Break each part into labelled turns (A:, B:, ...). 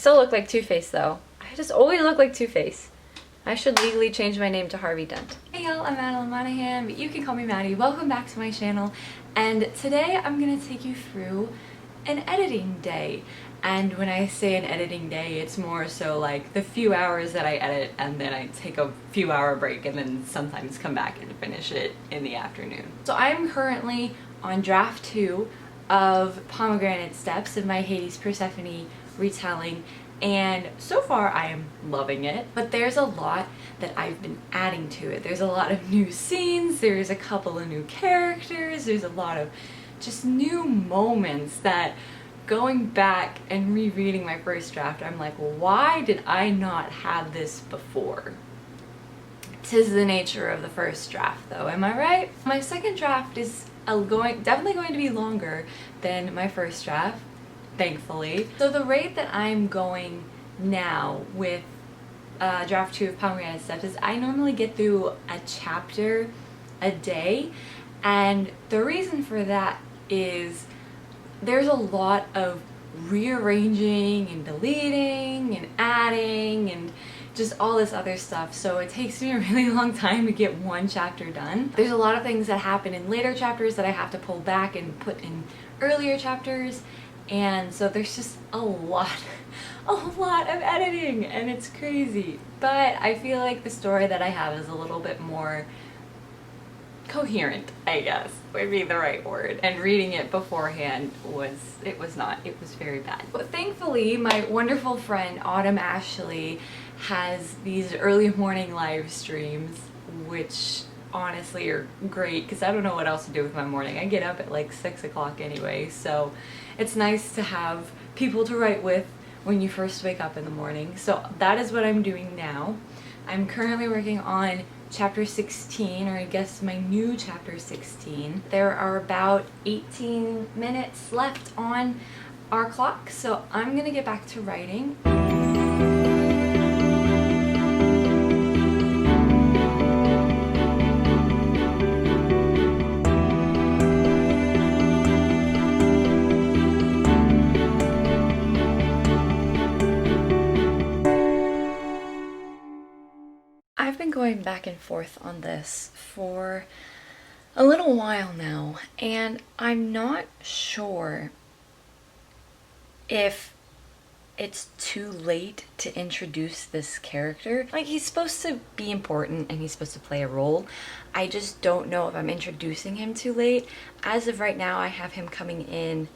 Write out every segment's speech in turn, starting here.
A: Still look like Two-Face though. I just always look like Two-Face. I should legally change my name to Harvey Dent. Hey y'all, I'm Madeline Monahan, but you can call me Maddie. Welcome back to my channel. And today I'm gonna take you through an editing day. And when I say an editing day, it's more so like the few hours that I edit and then I take a few hour break and then sometimes come back and finish it in the afternoon. So I'm currently on draft 2 of Pomegranate Steps of my Hades Persephone retelling, and so far I am loving it, but there's a lot that I've been adding to it. There's a lot of new scenes, there's a couple of new characters, there's a lot of just new moments that going back and rereading my first draft, I'm like, why did I not have this before? 'Tis the nature of the first draft though, am I right? My second draft is definitely going to be longer than my first draft, thankfully. So the rate that I'm going now with draft 2 of Pomegranate Steps is I normally get through a chapter a day, and the reason for that is there's a lot of rearranging and deleting and adding and just all this other stuff, so it takes me a really long time to get one chapter done. There's a lot of things that happen in later chapters that I have to pull back and put in earlier chapters, and so there's just a lot of editing, and it's crazy. But I feel like the story that I have is a little bit more coherent, I guess would be the right word, and reading it beforehand was very bad. But thankfully my wonderful friend Autumn Ashley has these early morning live streams, which honestly are great because I don't know what else to do with my morning. I get up at like 6 o'clock anyway, so it's nice to have people to write with when you first wake up in the morning. So that is what I'm doing now. I'm currently working on chapter 16, or I guess my new chapter 16. There are about 18 minutes left on our clock, so I'm gonna get back to writing. I've been going back and forth on this for a little while now, and I'm not sure if it's too late to introduce this character. Like, he's supposed to be important and he's supposed to play a role. I just don't know if I'm introducing him too late. As of right now, I have him coming in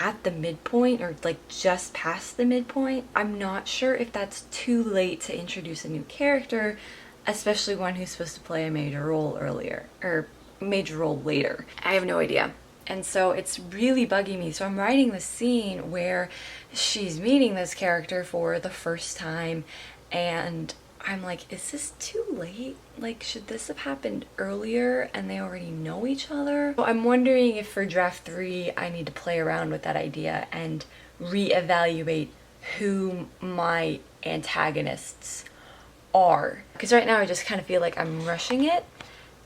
A: at the midpoint, or like just past the midpoint. I'm not sure if that's too late to introduce a new character, especially one who's supposed to play a major role earlier, or major role later. I have no idea. And so it's really bugging me. So I'm writing the scene where she's meeting this character for the first time, and I'm like, is this too late? Like, should this have happened earlier and they already know each other? So I'm wondering if for draft 3 I need to play around with that idea and reevaluate who my antagonists are. Because right now I just kind of feel like I'm rushing it,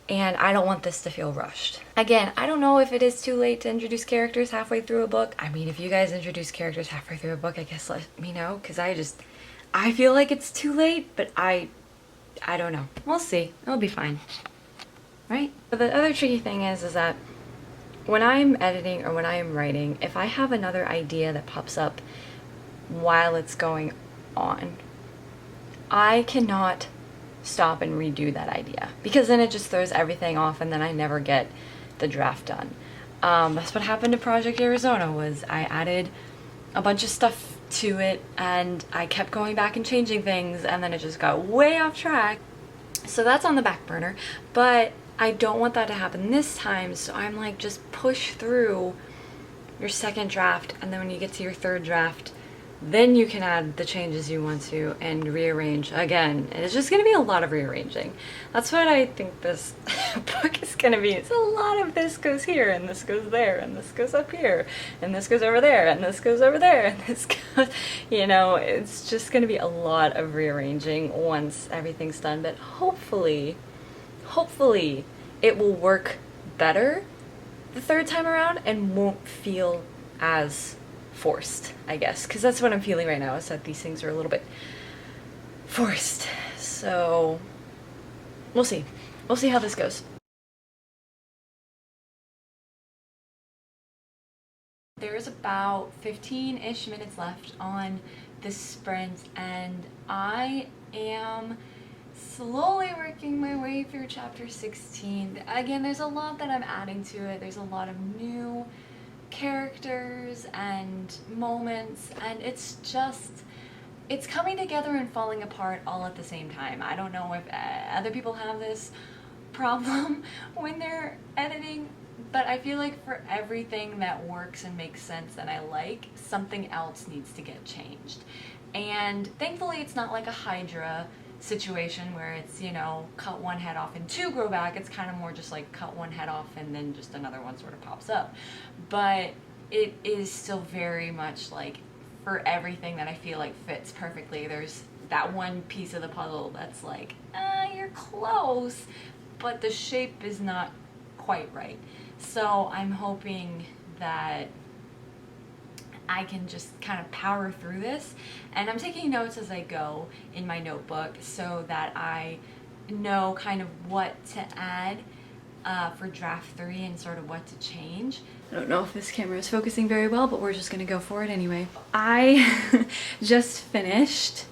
A: and I don't want this to feel rushed. Again, I don't know if it is too late to introduce characters halfway through a book. I mean, if you guys introduce characters halfway through a book, I guess let me know, because I feel like it's too late, but I don't know. We'll see. It'll be fine. Right? But the other tricky thing is that when I'm editing or when I am writing, if I have another idea that pops up while it's going on, I cannot stop and redo that idea, because then it just throws everything off and then I never get the draft done. That's what happened to Project Arizona. Was I added a bunch of stuff to it and I kept going back and changing things, and then it just got way off track. So that's on the back burner, but I don't want that to happen this time, so I'm like, just push through your second draft, and then when you get to your third draft, then you can add the changes you want to and rearrange again. And it's just going to be a lot of rearranging. That's what I think this book is going to be. It's a lot of this goes here, and this goes there, and this goes up here, and this goes over there, and this goes over there, and this goes, you know, it's just going to be a lot of rearranging once everything's done. But hopefully it will work better the third time around and won't feel as forced, I guess, because that's what I'm feeling right now, is that these things are a little bit forced. So we'll see. We'll see how this goes. There's about 15-ish minutes left on this sprint, and I am slowly working my way through chapter 16. Again, there's a lot that I'm adding to it. There's a lot of new characters and moments, and it's coming together and falling apart all at the same time. I don't know if other people have this problem when they're editing, but I feel like for everything that works and makes sense and I like, something else needs to get changed. And thankfully it's not like a Hydra situation where it's, you know, cut one head off and two grow back. It's kind of more just like cut one head off and then just another one sort of pops up. But it is still very much like, for everything that I feel like fits perfectly, there's that one piece of the puzzle that's like, you're close, but the shape is not quite right. So I'm hoping that I can just kind of power through this, and I'm taking notes as I go in my notebook so that I know kind of what to add for draft 3 and sort of what to change. I don't know if this camera is focusing very well, but we're just gonna go for it anyway. I just finished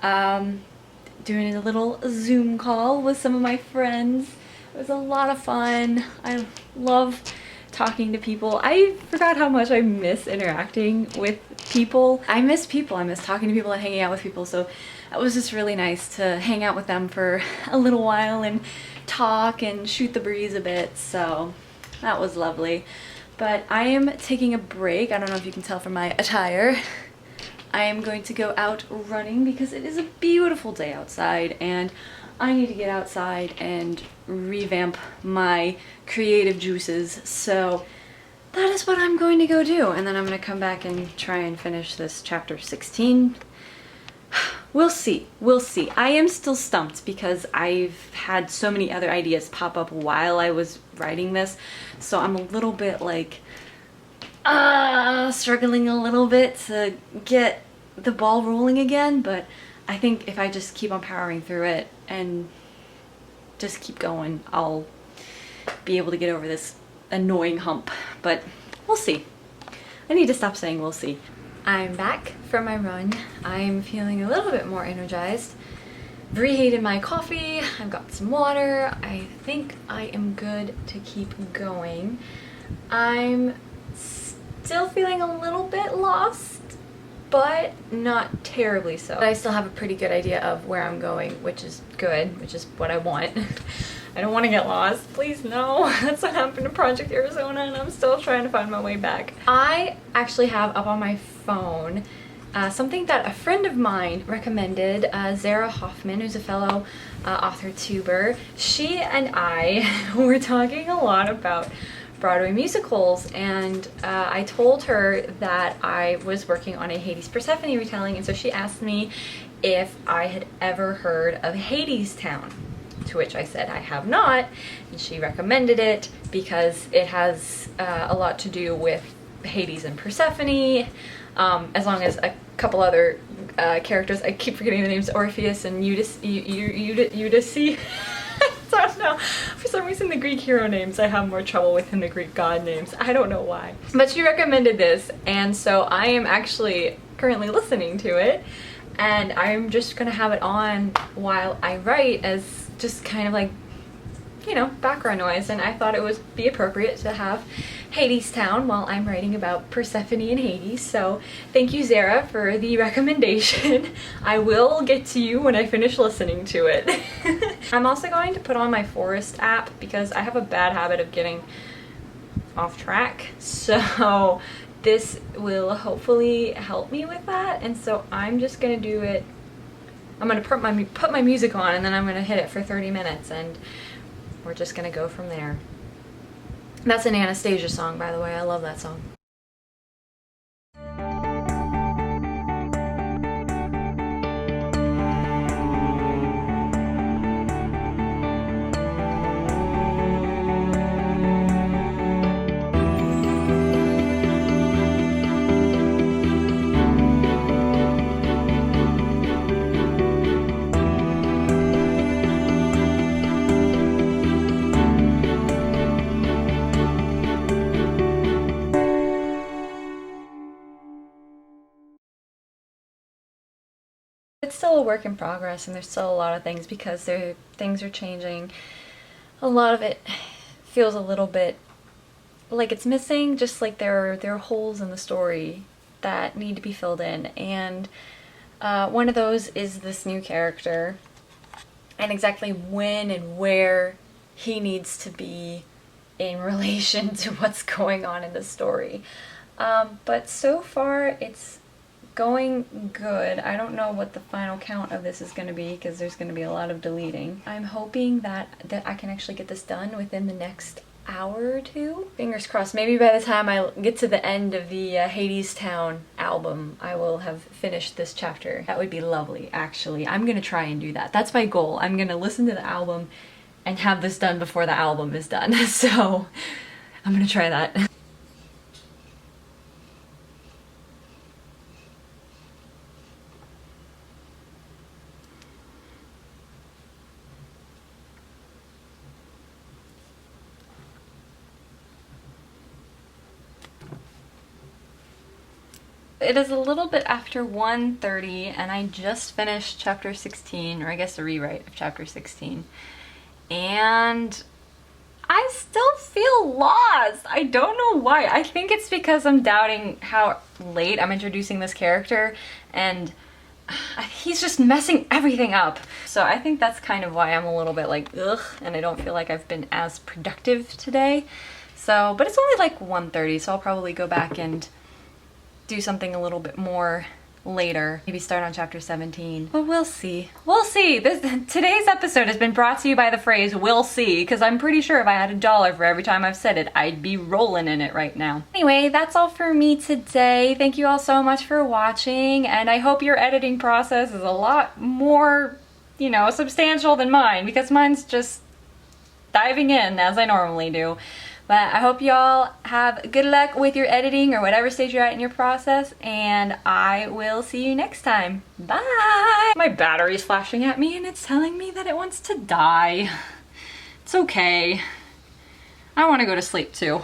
A: doing a little Zoom call with some of my friends. It was a lot of fun. I love talking to people. I forgot how much I miss interacting with people. I miss people. I miss talking to people and hanging out with people. So it was just really nice to hang out with them for a little while and talk and shoot the breeze a bit. So that was lovely. But I am taking a break. I don't know if you can tell from my attire. I am going to go out running because it is a beautiful day outside, and I need to get outside and revamp my creative juices. So that is what I'm going to go do. And then I'm going to come back and try and finish this chapter 16. We'll see. We'll see. I am still stumped because I've had so many other ideas pop up while I was writing this. So I'm a little bit like, struggling a little bit to get the ball rolling again. But I think if I just keep on powering through it and just keep going, I'll be able to get over this annoying hump. But we'll see. I need to stop saying we'll see. I'm back from my run. I'm feeling a little bit more energized. Reheated my coffee, I've got some water. I think I am good to keep going. I'm still feeling a little bit lost, but not terribly so. But I still have a pretty good idea of where I'm going, which is good, which is what I want. I don't want to get lost. Please no. That's what happened to Project Arizona, and I'm still trying to find my way back. I actually have up on my phone something that a friend of mine recommended, Zara Hoffman, who's a fellow author tuber. She and I were talking a lot about Broadway musicals, and I told her that I was working on a Hades Persephone retelling, and so she asked me if I had ever heard of Hadestown, to which I said I have not, and she recommended it because it has a lot to do with Hades and Persephone, as long as a couple other characters. I keep forgetting the names, Orpheus and Eurydice. I don't know. For some reason the Greek hero names I have more trouble with than the Greek god names. I don't know why. But she recommended this, and so I am actually currently listening to it, and I'm just gonna have it on while I write as just kind of like, you know, background noise. And I thought it would be appropriate to have Hadestown while I'm writing about Persephone and Hades. So thank you, Zara, for the recommendation. I will get to you when I finish listening to it. I'm also going to put on my Forest app because I have a bad habit of getting off track. So this will hopefully help me with that. And so I'm just gonna do it. I'm gonna put my music on, and then I'm gonna hit it for 30 minutes, and we're just gonna go from there. That's an Anastasia song, by the way. I love that song. It's still a work in progress and there's still a lot of things because things are changing. A lot of it feels a little bit like it's missing, just like there are holes in the story that need to be filled in. And one of those is this new character and exactly when and where he needs to be in relation to what's going on in the story. But so far it's going good. I don't know what the final count of this is going to be because there's going to be a lot of deleting. I'm hoping that I can actually get this done within the next hour or two. Fingers crossed. Maybe by the time I get to the end of the Hades Town album, I will have finished this chapter. That would be lovely, actually. I'm gonna try and do that. That's my goal. I'm gonna listen to the album and have this done before the album is done. So I'm gonna try that. It is a little bit after 1:30 and I just finished chapter 16, or I guess a rewrite of chapter 16. And I still feel lost. I don't know why. I think it's because I'm doubting how late I'm introducing this character and he's just messing everything up. So I think that's kind of why I'm a little bit like ugh, and I don't feel like I've been as productive today. So, but it's only like 1:30, so I'll probably go back and do something a little bit more later. Maybe start on chapter 17. But we'll see. We'll see. Today's episode has been brought to you by the phrase "we'll see," because I'm pretty sure if I had $1 for every time I've said it, I'd be rolling in it right now. Anyway, that's all for me today. Thank you all so much for watching, and I hope your editing process is a lot more, you know, substantial than mine, because mine's just diving in as I normally do. But I hope y'all have good luck with your editing or whatever stage you're at in your process, and I will see you next time. Bye! My battery's flashing at me and it's telling me that it wants to die. It's okay. I want to go to sleep too.